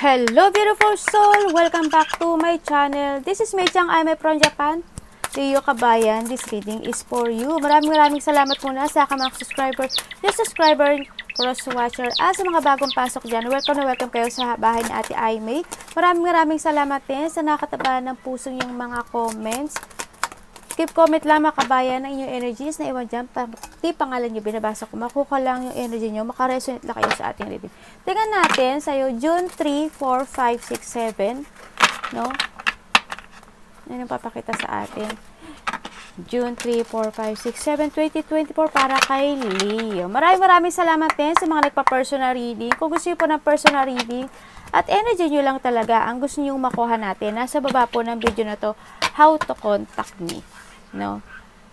Hello beautiful soul! Welcome back to my channel. This is Mei Chang. I'm from Japan. Rio Kabayan, this reading is for you. Maraming salamat muna sa aking mga subscriber, cross-watcher, at sa mga bagong pasok dyan. Welcome na welcome kayo sa bahay ni Ate Aimee. Maraming salamat din sa nakataba ng puso niyong mga comments. Keep comment lang mga kabayan ng inyong energies na iwan dyan. Pati pangalan nyo binabasa ko. Makuha lang yung energy nyo. Makaresonate lang kayo sa ating reading. Tingnan natin sa'yo June 3, 4, 5, 6, 7. No? Yan yung papakita sa atin. June 3, 4, 5, 6, 7, 2024 para kay Leo. Maraming salamat din sa mga nagpa-personal reading. Kung gusto nyo po ng personal reading at energy nyo lang talaga ang gusto nyo makuha natin, nasa baba po ng video na to, how to contact me. No?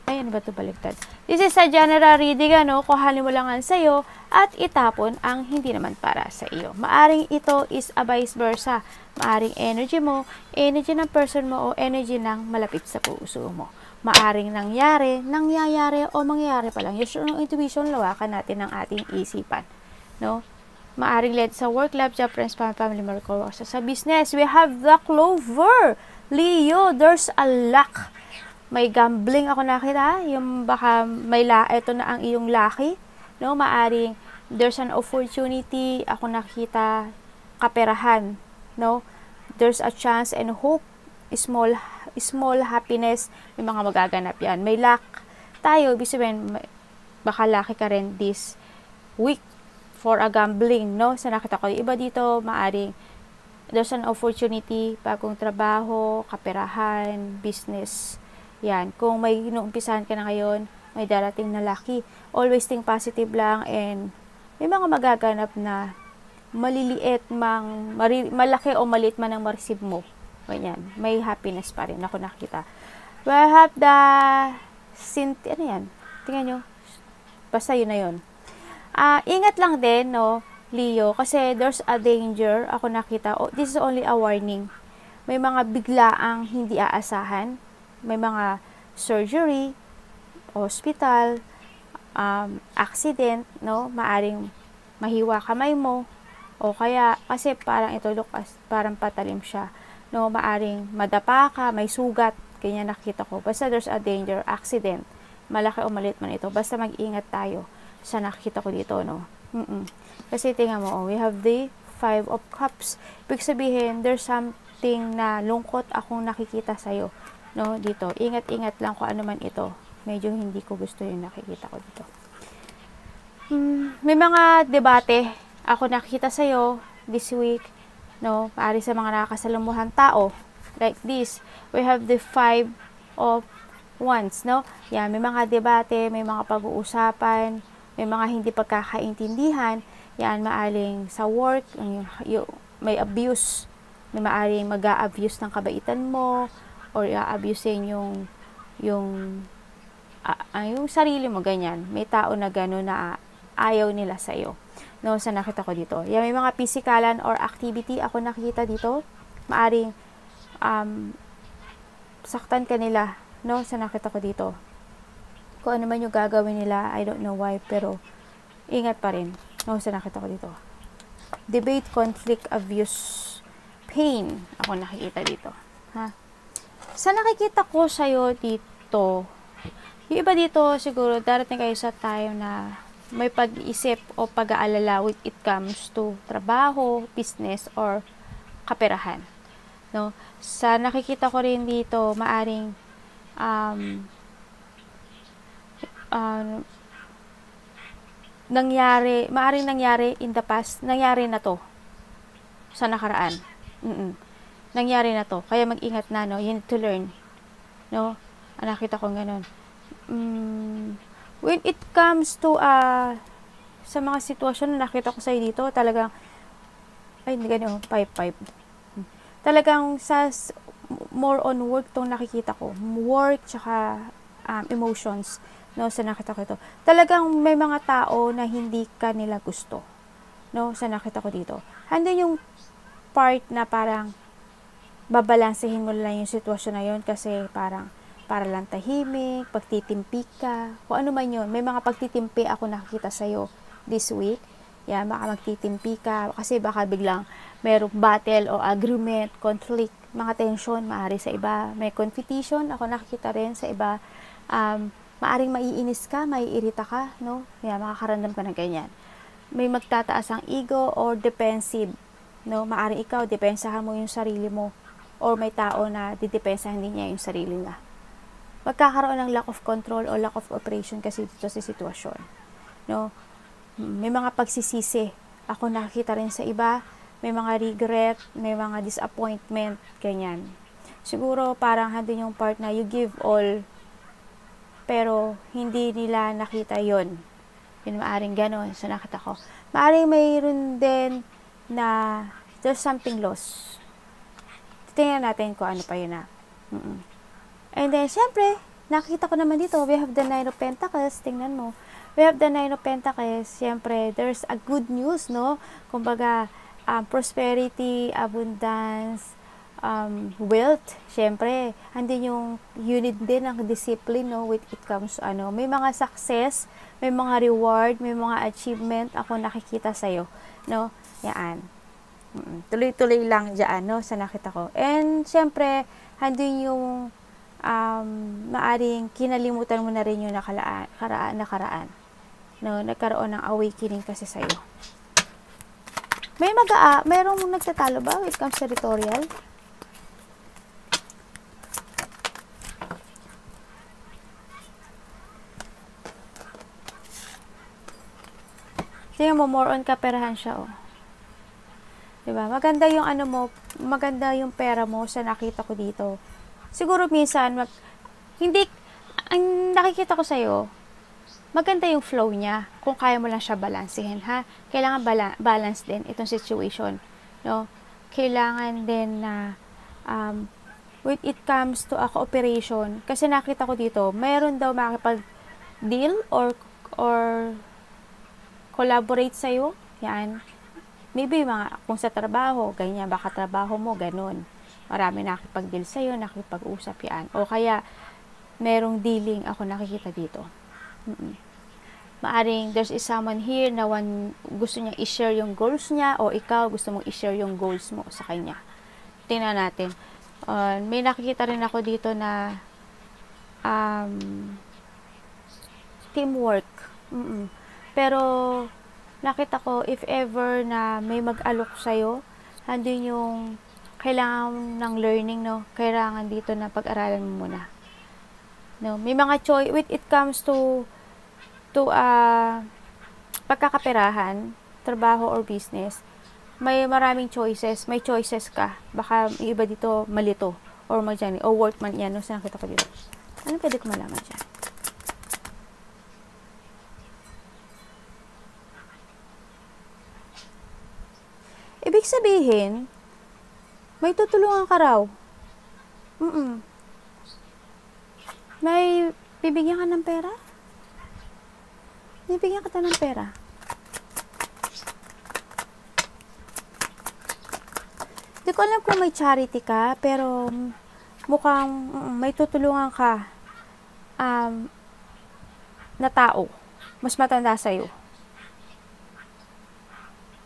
Ayan ba ito baliktad? This is a general reading, ano? Kuhanin mo lang sa'yo at itapon ang hindi naman para sa iyo. Maaring ito is a vice versa. Maaring energy mo, energy ng person mo, o energy ng malapit sa puso mo. Maaring nangyayari, o mangyayari pa lang. Yung intuition, lawakan natin ng ating isipan. No? Maaring led sa work, love, job, friends, family, miracle, sa business. We have the clover. Leo, there's a luck. May gambling ako nakita, yung baka may ito na ang iyong lucky, no? Maaring there's an opportunity, ako nakita kaperahan, no? There's a chance and hope, small happiness, may mga magaganap yan. May luck tayo, ibig sabihin, baka lucky ka rin this week for a gambling, no? Sa nakita ko, iba dito, maaring there's an opportunity, bagong trabaho, kaperahan, business. Yan. Kung may inuumpisahan ka na ngayon, may darating na lucky. Always think positive lang and may mga magaganap na maliliit, malaki o maliit man ang ma-receive mo. Ganyan. May happiness pa rin. Ako nakita. We have the ano yan? Tingnan nyo. Basta yun na yun. Ingat lang din, no, Leo, kasi there's a danger. Ako nakita. This is only a warning. May mga biglaang hindi aasahan. May mga surgery, hospital, accident, no? Maaring mahiwa kamay mo, o kaya, kasi parang ito, parang patalim siya, no? Maaring madapa ka, may sugat, ganyan nakita ko. Basta there's a danger, accident, malaki o maliit man ito. Basta mag-ingat tayo sa nakita ko dito, no? Kasi tingnan mo, we have the 5 of Cups. Ibig sabihin, there's something na lungkot akong nakikita sa'yo. No, dito. Ingat-ingat lang kung ano man ito. Medyo hindi ko gusto yung nakikita ko dito. May mga debate ako nakikita sa'yo this week. No, paari sa mga nakakasalumuhan tao. Like this. We have the 5 of Wands. No? Yan, may mga debate, may mga pag-uusapan, may mga hindi pagkakaintindihan. Yan, maaring sa work, may abuse. May maaring mag-a-abuse ng kabaitan mo, or i-abusein yung sarili mo, ganyan. May tao na gano'n na ayaw nila sa'yo. No, sa nakita ko dito. Yan, may mga pisikalan or activity ako nakita dito. Maaring saktan ka nila, no, sa nakita ko dito. Kung ano man yung gagawin nila, I don't know why, pero ingat pa rin, no, sa nakita ko dito. Debate, conflict, abuse, pain, ako nakikita dito. Ha? Sa nakikita ko sa'yo dito, yung iba dito siguro darating kayo sa time na may pag-iisip o pag-aalala when it comes to trabaho, business, or kaperahan. No? Sa nakikita ko rin dito, maaring nangyari in the past, nangyari na to sa nakaraan. Nangyari na to. Kaya mag-ingat na, no? You need to learn. No? Nakita ko ganun. When it comes to, sa mga sitwasyon na nakita ko sa'yo dito, talagang, ay, hindi ganun, 5-5. Talagang, more on work tong nakikita ko. Work, tsaka, emotions, no? Sa nakita ko ito. Talagang, may mga tao na hindi ka nila gusto. No? Sa nakita ko dito. Handun yung part na parang, babalansehin mo lang yung sitwasyon na yun kasi parang para lang tahimik, pagtitimpi ka, kung ano man yun. May mga pagtitimpi ako nakikita sa'yo this week. Yan, baka magtitimpi ka kasi baka biglang merong battle o agreement, conflict, mga tension, maari sa iba. May competition, ako nakikita rin sa iba. Maaring maiinis ka, maiirita ka, no? Yan, makakaramdam ka ng ganyan. May magtataas ang ego or defensive, no? Maaring ikaw, depensahan mo yung sarili mo or may tao na didepensahan din niya yung sarili niya. Magkakaroon ng lack of control o lack of operation kasi dito sa sitwasyon, no? May mga pagsisisi. Ako nakikita rin sa iba, may mga regret, may mga disappointment, ganyan. Siguro parang handin yung part na you give all, pero hindi nila nakita yon. Yun, maaring ganon. So, nakita ko. Maaring mayroon din na there's something lost. Tingnan natin kung ano pa yun na. And then, syempre, nakita ko naman dito, we have the Nine of Pentacles. Tingnan mo. We have the Nine of Pentacles. Syempre, there's a good news, no? Kumbaga, prosperity, abundance, wealth. Syempre, andin yung unit din ng discipline, no? With it comes, may mga success, may mga reward, may mga achievement ako nakikita sa'yo, no? Yan. Tuloy-tuloy lang dyan, no? Sa nakita ko. And, syempre, andin yung maaring kinalimutan mo na rin yung nakaraan. No? Nagkaroon ng awakening kasi sa'yo. Mayroong nagtatalo ba when it comes to territorial? Tingnan mo, more on kaperahan siya, oh. Diba? Maganda yung maganda yung pera mo sa nakita ko dito. Siguro minsan, ang nakikita ko sa'yo, maganda yung flow niya, kung kaya mo lang siya balansehin, ha? Kailangan balance din itong situation, no? Kailangan din na, when it comes to a cooperation, kasi nakita ko dito, mayroon daw makipag-deal or collaborate sa'yo, yan. Maybe kung sa trabaho, ganyan, baka trabaho mo, ganun. Marami nakipag-deal sa'yo, nakipag-usap yan. O kaya, merong dealing ako nakikita dito. Maaring there's someone here na gusto niya i-share yung goals niya o ikaw gusto mong i-share yung goals mo sa kanya. Tingnan natin. May nakikita rin ako dito na teamwork. Pero nakita ko if ever na may mag-alok sa'yo, andun yung kailangan ng learning, no? Kailangan dito na pag-aralan mo muna. No, may mga choice when it comes to pagkakaperahan, trabaho or business. May maraming choices, may choices ka. Baka yung iba dito malito or magyani o workman yan, no? Saan nakita ko dito? Ano pwede ko malaman dyan? Ibig sabihin, may tutulungan ka raw. May bibigyan ka ng pera? Bibigyan ka ng pera. Hindi ko alam kung may charity ka, pero mukhang may tutulungan ka na tao. Mas matanda sa'yo.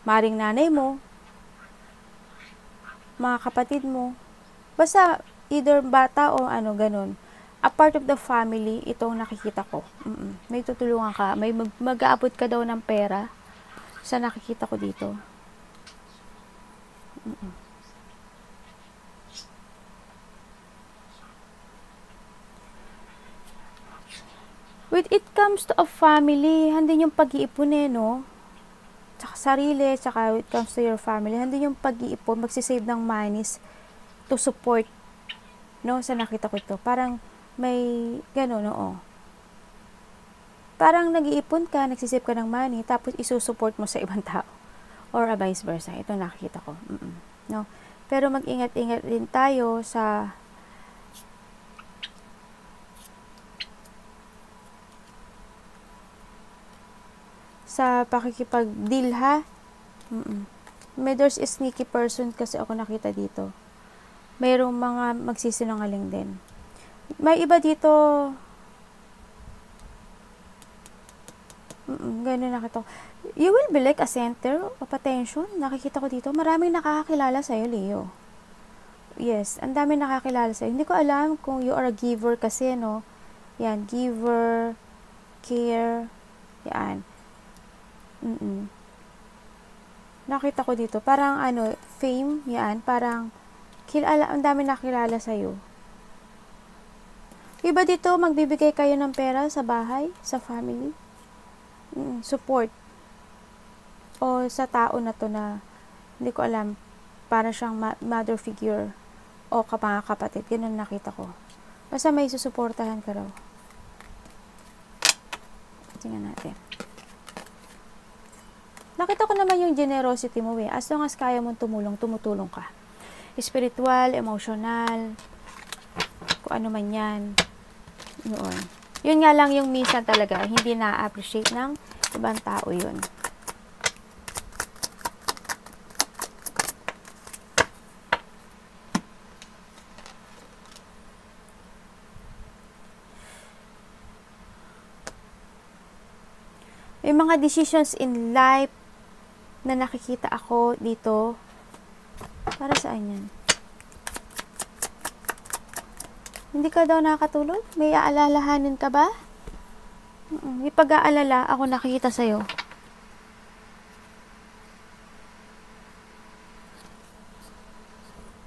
Maring nanay mo, mga kapatid mo, basta either bata o ganun. A part of the family, itong nakikita ko. May tutulungan ka, may mag-aabot ka daw ng pera sa nakikita ko dito. When it comes to a family, handin yung pag-iipon no? Tsaka sarili, tsaka when it comes to your family, handin yung pag-iipon, magsisave ng monies to support, no? Sa nakita ko ito. Parang may gano'n, oo. Parang nag-iipon ka, nagsisave ka ng money, tapos isusupport mo sa ibang tao. Or vice versa. Ito nakikita ko. No? Pero mag-ingat-ingat din tayo sa pakikipag-deal, ha? May there's a sneaky person kasi ako nakita dito. Mayroong mga magsisinungaling din. May iba dito, ganun nakita ko. You will be like a center of attention. Nakikita ko dito. Maraming nakakakilala sa'yo, Leo. Yes, ang dami nakakilala sa'yo. Hindi ko alam kung you are a giver kasi, no? Yan, giver, care, yan. Nakita ko dito. Parang, fame, yan. Parang, ang dami nakilala sa'yo. Iba dito, magbibigay kayo ng pera sa bahay, sa family. Support. O sa tao na to na, hindi ko alam, para siyang mother figure o mga kapatid. Ganun nakita ko. Basta may susuportahan ka raw. Tingnan natin. Nakita ko naman yung generosity mo eh. As long as kaya mong tumulong, tumutulong ka. Spiritual, emotional, kung ano man yan. Yun. Yun nga lang yung minsan talaga, hindi na-appreciate ng ibang tao yun. May mga decisions in life na nakikita ako dito. Para saan yan? Hindi ka daw nakatulog? May aalalahanin ka ba? May pag-aalala ako nakikita sa'yo.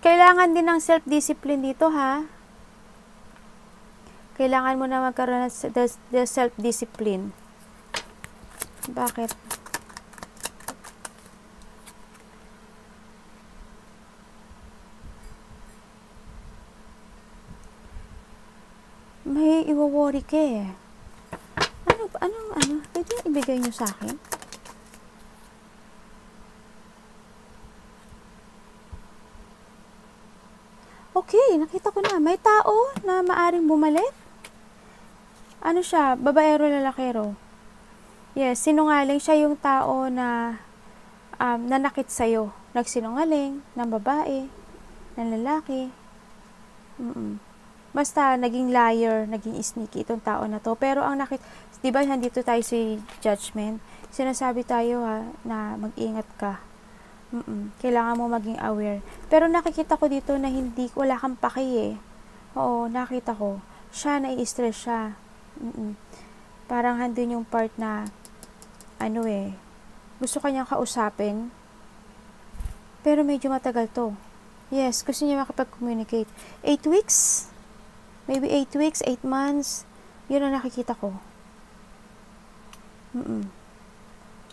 Kailangan din ng self-discipline dito, ha? Kailangan mo na magkaroon ng self-discipline. Bakit? May iwo-worry ka eh. Ano? Pwede ibigay nyo sa akin? Okay, nakita ko na. May tao na maaring bumalik. Ano siya? Babaero, lalakero. Yes, sinungaling siya yung tao na nanakit sa'yo. Nagsinungaling ng babae, ng lalaki. Basta naging liar, naging sneaky itong tao na to. Pero ang di ba nandito tayo sa judgment? Sinasabi tayo na mag-ingat ka. Kailangan mo maging aware. Pero nakikita ko dito na wala kang paki eh. Oo, nakita ko. Siya, nai-stress siya. Parang handun yung part na gusto kanyang kausapin, pero medyo matagal to. Yes, gusto niya makipag-communicate. 8 weeks? Maybe 8 weeks, 8 months. Yun ang nakikita ko.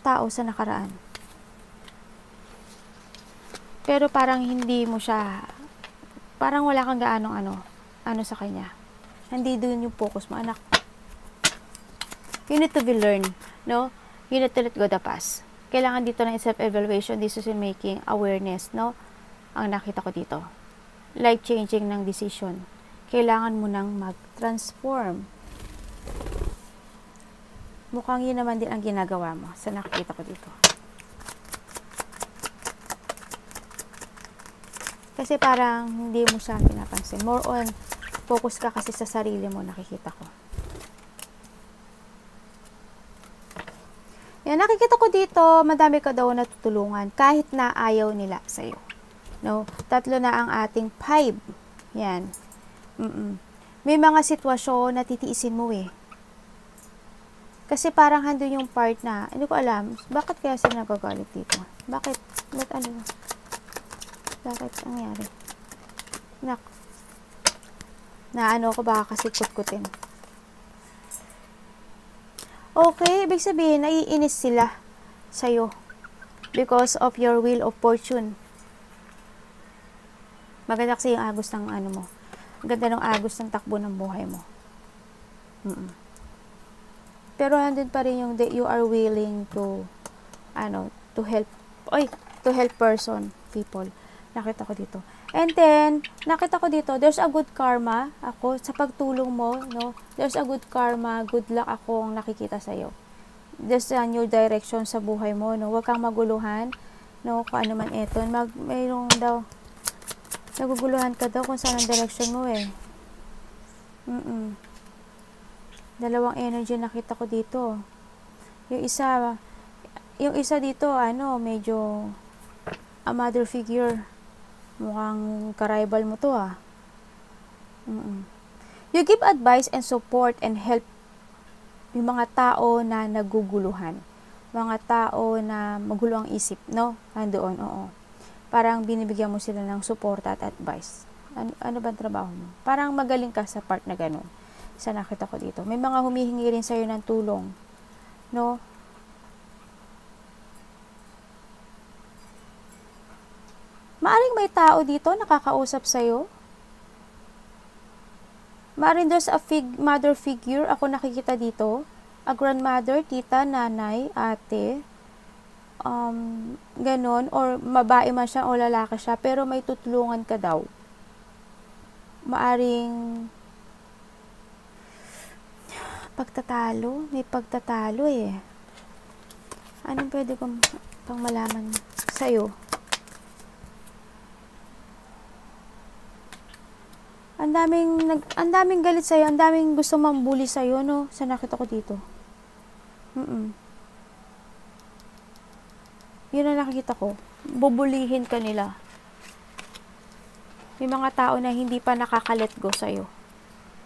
Tao sa nakaraan. Pero parang hindi mo siya, parang wala kang gaanong ano sa kanya. Hindi doon yung focus mo, anak. You need to be learned, no? You need to let go the past. Kailangan dito ng self-evaluation, decision-making, awareness, no? Ang nakita ko dito. Life-changing ng decision. Kailangan mo nang mag-transform. Mukhang yun naman din ang ginagawa mo sa nakikita ko dito. Kasi parang hindi mo siya pinapansin. More on, focus ka kasi sa sarili mo, nakikita ko. Yan, nakikita ko dito, madami ka daw natutulungan kahit na ayaw nila sa'yo. No? 3 na ang ating 5. Yan. May mga sitwasyon na titiisin mo eh. Kasi parang handun yung part na, hindi ko alam, bakit kaya sila nagagalit dito? Bakit nangyari? Ko baka kasi kutkutin. Okay, ibig sabihin, naiinis sila sa'yo because of your wheel of fortune. Maganda kasi yung agos ng mo. Ganda ng agos ng takbo ng buhay mo. Pero andun pa rin yung you are willing to help people. Nakita ko dito. And then, nakita ko dito, there's a good karma ako sa pagtulong mo, no? There's a good karma, good luck akong nakikita sa'yo. There's a new direction sa buhay mo, no? Huwag kang maguluhan, no? Kung ano man ito. Mayroong daw, naguguluhan ka daw kung saan ang direction mo eh. Dalawang energy nakita ko dito. Yung isa, yung isa dito, medyo a mother figure. Mukhang ka-rival mo to, ah. You give advice and support and help yung mga tao na naguguluhan. Mga tao na magulo ang isip, no? Nandoon, oo. Parang binibigyan mo sila ng support at advice. Ano ba ang trabaho mo? Parang magaling ka sa part na ganun. Isa nakita ko dito. May mga humihingi rin sa'yo ng tulong, no? Maaring may tao dito nakakausap sa'yo. Maaring there's a mother figure ako nakikita dito. A grandmother, tita, nanay, ate. Ganon. Or babae man siya o lalaki siya. Pero may tutulungan ka daw. Maaring pagtatalo. May pagtatalo eh. Anong pwede kong pang malaman sa'yo? Ang daming galit sa'yo, ang daming gusto mambuli sa'yo, no? Sa nakita ko dito. Yun ang nakikita ko. Bubulihin ka nila. May mga tao na hindi pa nakaka-let go sa'yo.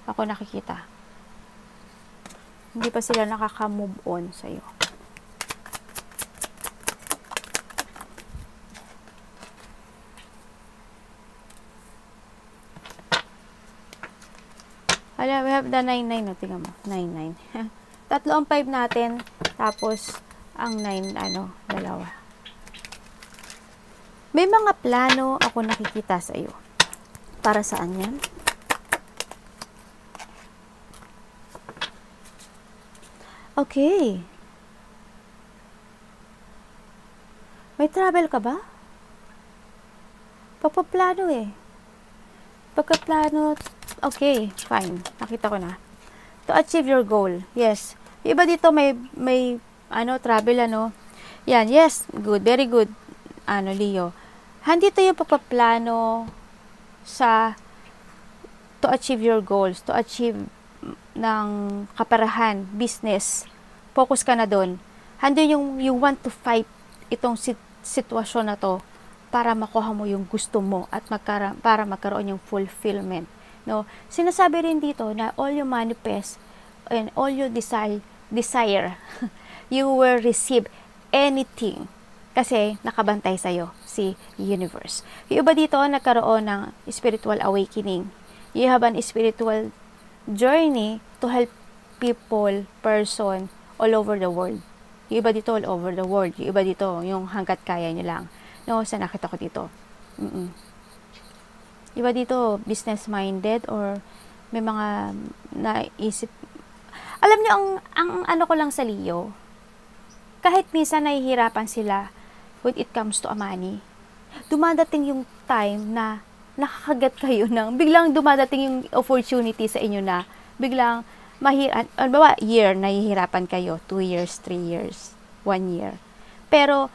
Ako nakikita. Hindi pa sila nakaka-move on sa'yo. Hala, we have the 9-9, no? Tingnan mo, 9-9. Tatlo ang 5 natin, tapos ang 9, dalawa. May mga plano ako nakikita sa iyo. Para saan yan? Okay. May travel ka ba? Papaplano eh. Pagkaplano, okay, fine. Nakita ko na. To achieve your goal. Yes. Yung iba dito may travel, Yan, yes. Good. Very good. Leo. Handito yung pagpaplano sa to achieve your goals. To achieve ng kaperahan, business. Focus ka na doon. Handi yung you want to fight itong sitwasyon na to para makuha mo yung gusto mo at para magkaroon yung fulfillment. No? Sinasabi rin dito na all you manifest and all you desire you will receive anything kasi nakabantay sa'yo si universe. Yung iba dito nagkaroon ng spiritual awakening. You have an spiritual journey to help people, person all over the world. Yung iba dito all over the world. Yung iba dito yung hanggat kaya nyo lang. No, sa nakita ko dito. Iba dito, business-minded or may mga naisip. Alam nyo, ang ko lang sa Leo, kahit minsan nahihirapan sila when it comes to money, dumadating yung time na nakakagat kayo ng, biglang dumadating yung opportunity sa inyo na, biglang year, nahihirapan kayo, 2 years, 3 years, 1 year. Pero,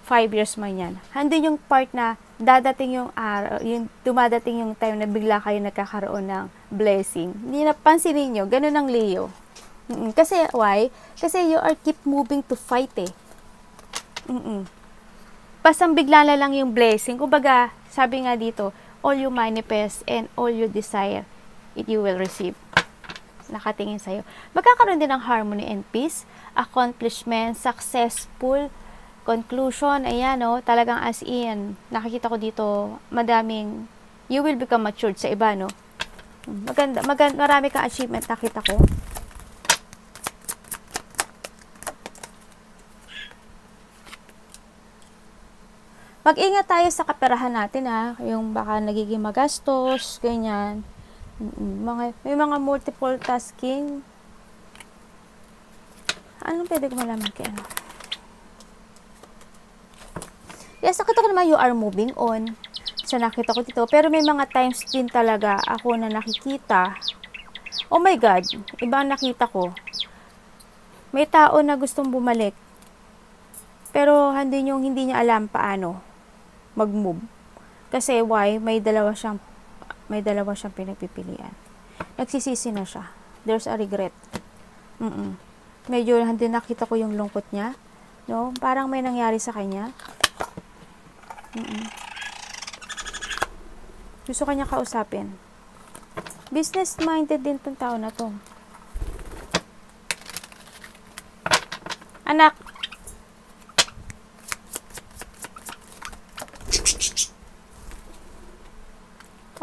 5 years man yan. Handi yung part na dadating yung araw, yung dumadating yung time na bigla kayo nagkakaroon ng blessing. Hindi napansin niyo, ganun ang Leo. Kasi, why? Kasi you are keep moving to fight eh. Pasang bigla na lang yung blessing. Kumbaga, sabi nga dito, all you manifest and all you desire, it you will receive. Nakatingin sa'yo. Magkakaroon din ng harmony and peace, accomplishment, successful, conclusion, ayan talagang as in, nakikita ko dito, madaming, you will become matured sa iba, Maganda, marami kang achievement, nakita ko. Mag-ingat tayo sa kaperahan natin, yung baka nagiging magastos, ganyan. May mga multiple tasking. Anong pwede ko malaman kaya? Yes, nakita ko naman you are moving on. So, nakita ko dito. Pero may mga times din talaga ako na nakikita. Oh my God, ibang nakita ko. May tao na gustong bumalik. Pero hindi niya alam paano mag-move. Kasi why? May dalawa siyang pinagpipilian. Nagsisisi na siya. There's a regret. Medyo hindi nakita ko yung lungkot niya. No? Parang may nangyari sa kanya. Gusto kanya kausapin. Business-minded din tong tao na to. Anak!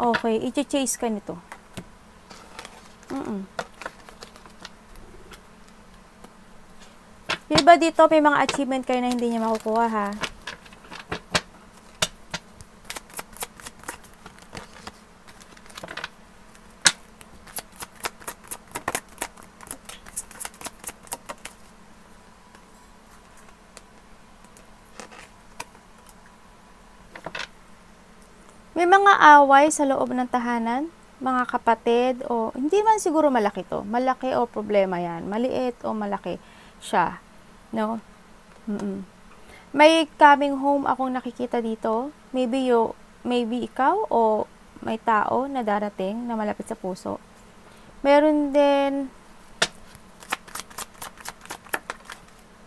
Okay, i-chase ka nito. Diba dito may mga achievement kayo na hindi niya makukuha, ha? May mga away sa loob ng tahanan, mga kapatid, o hindi man siguro malaki to. Malaki o problema yan. Maliit o malaki siya. No? May coming home akong nakikita dito. Maybe ikaw o may tao na darating na malapit sa puso. Meron din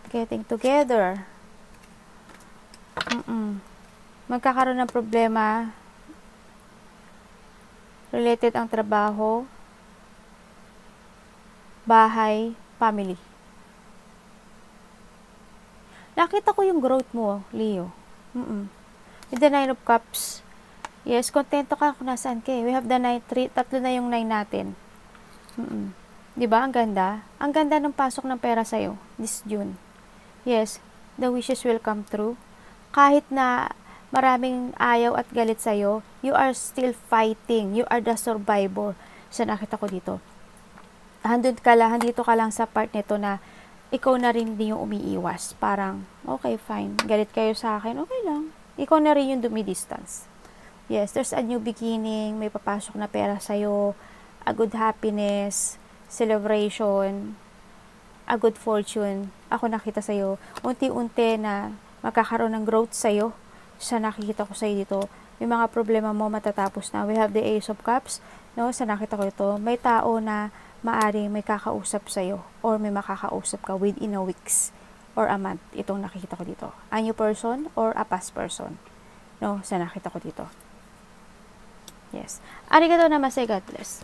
getting together. Magkakaroon ng problema related ang trabaho, bahay, family. Nakita ko yung growth mo, Leo. With the 9 of Cups. Yes, kontento ka kung nasaan ka. We have the 9, 3, tatlo na yung 9 natin. Diba? Ang ganda. Ang ganda ng pasok ng pera sa'yo this June. Yes, the wishes will come true. Kahit na maraming ayaw at galit sa'yo, you are still fighting. You are the survivor. So, nakita ko dito. Handito ka lang sa part nito na ikaw na rin din yung umiiwas. Parang, okay, fine. Galit kayo sa akin, okay lang. Ikaw na rin yung dumidistance. Yes, there's a new beginning. May papasok na pera sa'yo. A good happiness. Celebration. A good fortune. Ako nakita sa'yo. Unti-unti na magkakaroon ng growth sa'yo. Sa nakikita ko sa'yo dito. May mga problema mo matatapos na. We have the Ace of Cups. No? Sa nakita ko ito. May tao na maaring may kakausap sa'yo or may makakausap ka within a weeks or a month. Itong nakikita ko dito. A new person or a past person. No? Sa nakita ko dito. Yes. Arigatou namaste. God bless.